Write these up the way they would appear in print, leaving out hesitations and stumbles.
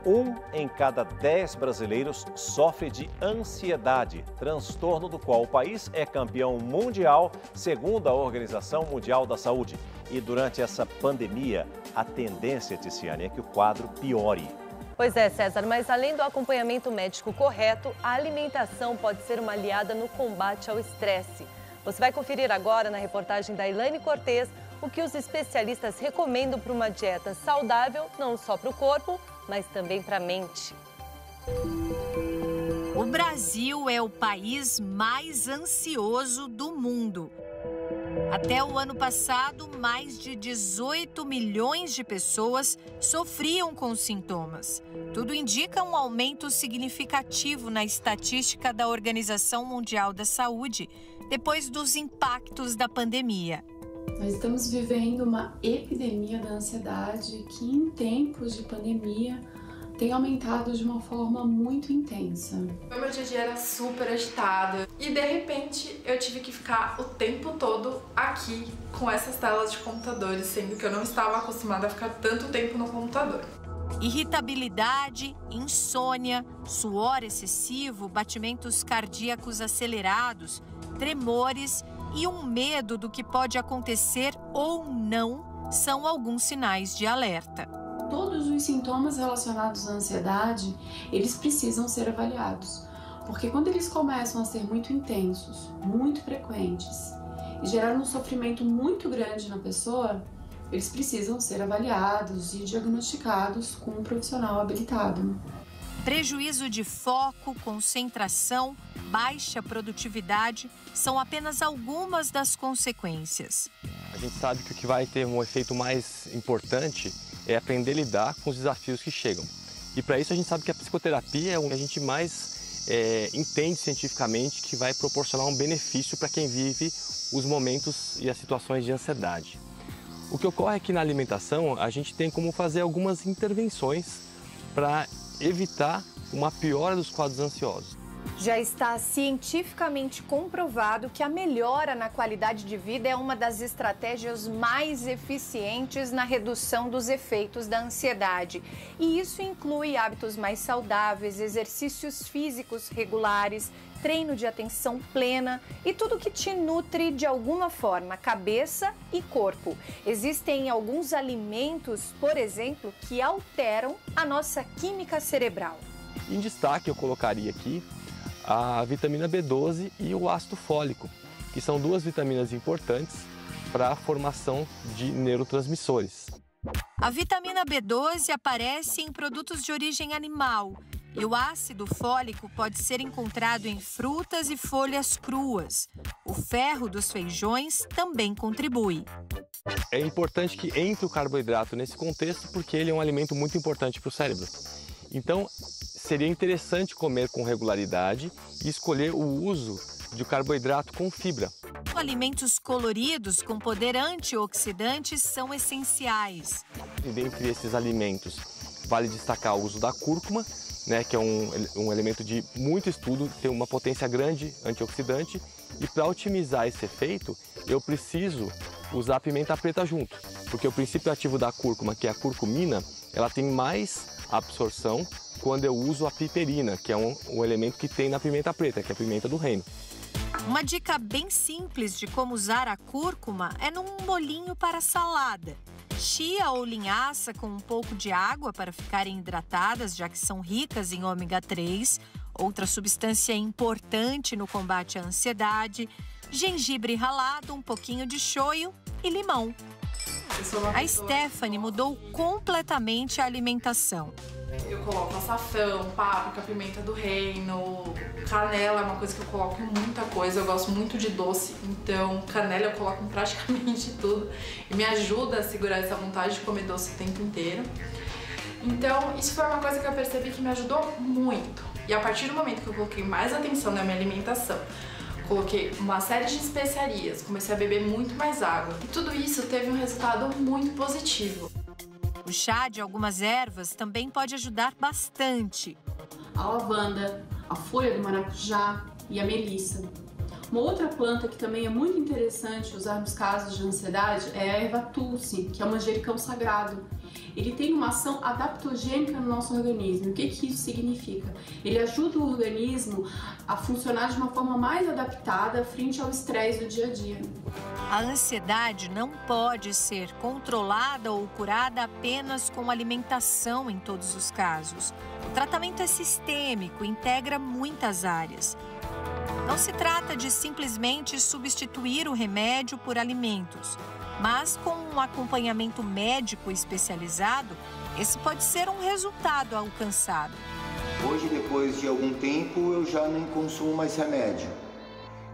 1 em cada 10 brasileiros sofre de ansiedade, transtorno do qual o país é campeão mundial, segundo a Organização Mundial da Saúde. E durante essa pandemia, a tendência, Ticiane, é que o quadro piore. Pois é, César, mas além do acompanhamento médico correto, a alimentação pode ser uma aliada no combate ao estresse. Você vai conferir agora na reportagem da Elaine Cortez o que os especialistas recomendam para uma dieta saudável, não só para o corpo, mas também para a mente. O Brasil é o país mais ansioso do mundo. Até o ano passado, mais de 18 milhões de pessoas sofriam com sintomas. Tudo indica um aumento significativo na estatística da Organização Mundial da Saúde depois dos impactos da pandemia. Nós estamos vivendo uma epidemia da ansiedade que, em tempos de pandemia, tem aumentado de uma forma muito intensa. O meu dia a dia era super agitado e, de repente, eu tive que ficar o tempo todo aqui com essas telas de computadores, sendo que eu não estava acostumada a ficar tanto tempo no computador. Irritabilidade, insônia, suor excessivo, batimentos cardíacos acelerados, tremores e um medo do que pode acontecer ou não são alguns sinais de alerta. Todos os sintomas relacionados à ansiedade, eles precisam ser avaliados, porque quando eles começam a ser muito intensos, muito frequentes e gerar um sofrimento muito grande na pessoa, eles precisam ser avaliados e diagnosticados com um profissional habilitado. Prejuízo de foco, concentração, baixa produtividade são apenas algumas das consequências. A gente sabe que o que vai ter um efeito mais importante é aprender a lidar com os desafios que chegam. E para isso a gente sabe que a psicoterapia é o que a gente mais entende cientificamente que vai proporcionar um benefício para quem vive os momentos e as situações de ansiedade. O que ocorre é que na alimentação a gente tem como fazer algumas intervenções para evitar uma piora dos quadros ansiosos. Já está cientificamente comprovado que a melhora na qualidade de vida é uma das estratégias mais eficientes na redução dos efeitos da ansiedade. E isso inclui hábitos mais saudáveis, exercícios físicos regulares, treino de atenção plena e tudo que te nutre de alguma forma, cabeça e corpo. Existem alguns alimentos, por exemplo, que alteram a nossa química cerebral. Em destaque eu colocaria aqui a vitamina B12 e o ácido fólico, que são duas vitaminas importantes para a formação de neurotransmissores. A vitamina B12 aparece em produtos de origem animal e o ácido fólico pode ser encontrado em frutas e folhas cruas. O ferro dos feijões também contribui. É importante que entre o carboidrato nesse contexto porque ele é um alimento muito importante para o cérebro. Então, seria interessante comer com regularidade e escolher o uso de carboidrato com fibra. Alimentos coloridos com poder antioxidante são essenciais. E dentre esses alimentos, vale destacar o uso da cúrcuma, que é um elemento de muito estudo, tem uma potência grande antioxidante. E para otimizar esse efeito, eu preciso usar a pimenta preta junto, porque o princípio ativo da cúrcuma, que é a curcumina, ela tem mais absorção quando eu uso a piperina, que é um elemento que tem na pimenta preta, que é a pimenta do reino. Uma dica bem simples de como usar a cúrcuma é num molhinho para salada. Chia ou linhaça com um pouco de água para ficarem hidratadas, já que são ricas em ômega 3, outra substância importante no combate à ansiedade, gengibre ralado, um pouquinho de shoyu e limão. A Stephanie mudou completamente a alimentação. Eu coloco açafrão, páprica, pimenta do reino, canela é uma coisa que eu coloco em muita coisa. Eu gosto muito de doce, então canela eu coloco em praticamente tudo. E me ajuda a segurar essa vontade de comer doce o tempo inteiro. Então isso foi uma coisa que eu percebi que me ajudou muito. E a partir do momento que eu coloquei mais atenção na minha alimentação, coloquei uma série de especiarias, comecei a beber muito mais água. E tudo isso teve um resultado muito positivo. O chá de algumas ervas também pode ajudar bastante. A lavanda, a folha do maracujá e a melissa. Uma outra planta que também é muito interessante usar nos casos de ansiedade é a erva tulsi, que é um manjericão sagrado. Ele tem uma ação adaptogênica no nosso organismo. O que isso significa? Ele ajuda o organismo a funcionar de uma forma mais adaptada frente ao estresse do dia a dia. A ansiedade não pode ser controlada ou curada apenas com alimentação em todos os casos. O tratamento é sistêmico, integra muitas áreas. Não se trata de simplesmente substituir o remédio por alimentos, mas com um acompanhamento médico especializado, esse pode ser um resultado alcançado. Hoje, depois de algum tempo, eu já nem consumo mais remédio.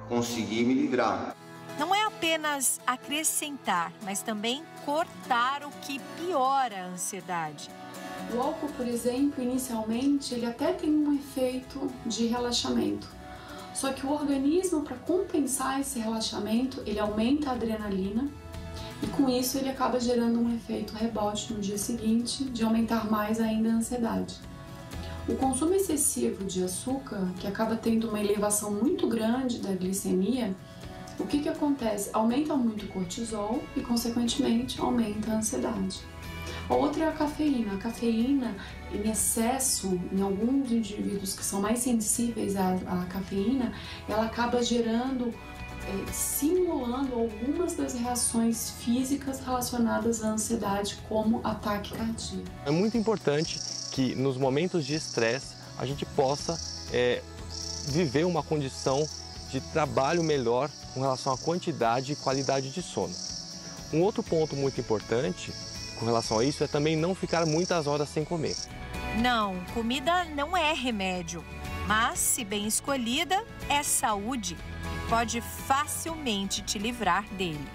Consegui me livrar. Não é apenas acrescentar, mas também cortar o que piora a ansiedade. O álcool, por exemplo, inicialmente, ele até tem um efeito de relaxamento. Só que o organismo, para compensar esse relaxamento, ele aumenta a adrenalina e com isso ele acaba gerando um efeito rebote no dia seguinte de aumentar mais ainda a ansiedade. O consumo excessivo de açúcar, que acaba tendo uma elevação muito grande da glicemia, o que acontece? Aumenta muito o cortisol e, consequentemente, aumenta a ansiedade. A outra é a cafeína. A cafeína, em excesso, em alguns indivíduos que são mais sensíveis à cafeína, ela acaba gerando, simulando algumas das reações físicas relacionadas à ansiedade, como ataque cardíaco. É muito importante que nos momentos de estresse a gente possa viver uma condição de trabalho melhor com relação à quantidade e qualidade de sono. Um outro ponto muito importante com relação a isso é também não ficar muitas horas sem comer. Não, comida não é remédio, mas se bem escolhida, é saúde e pode facilmente te livrar dele.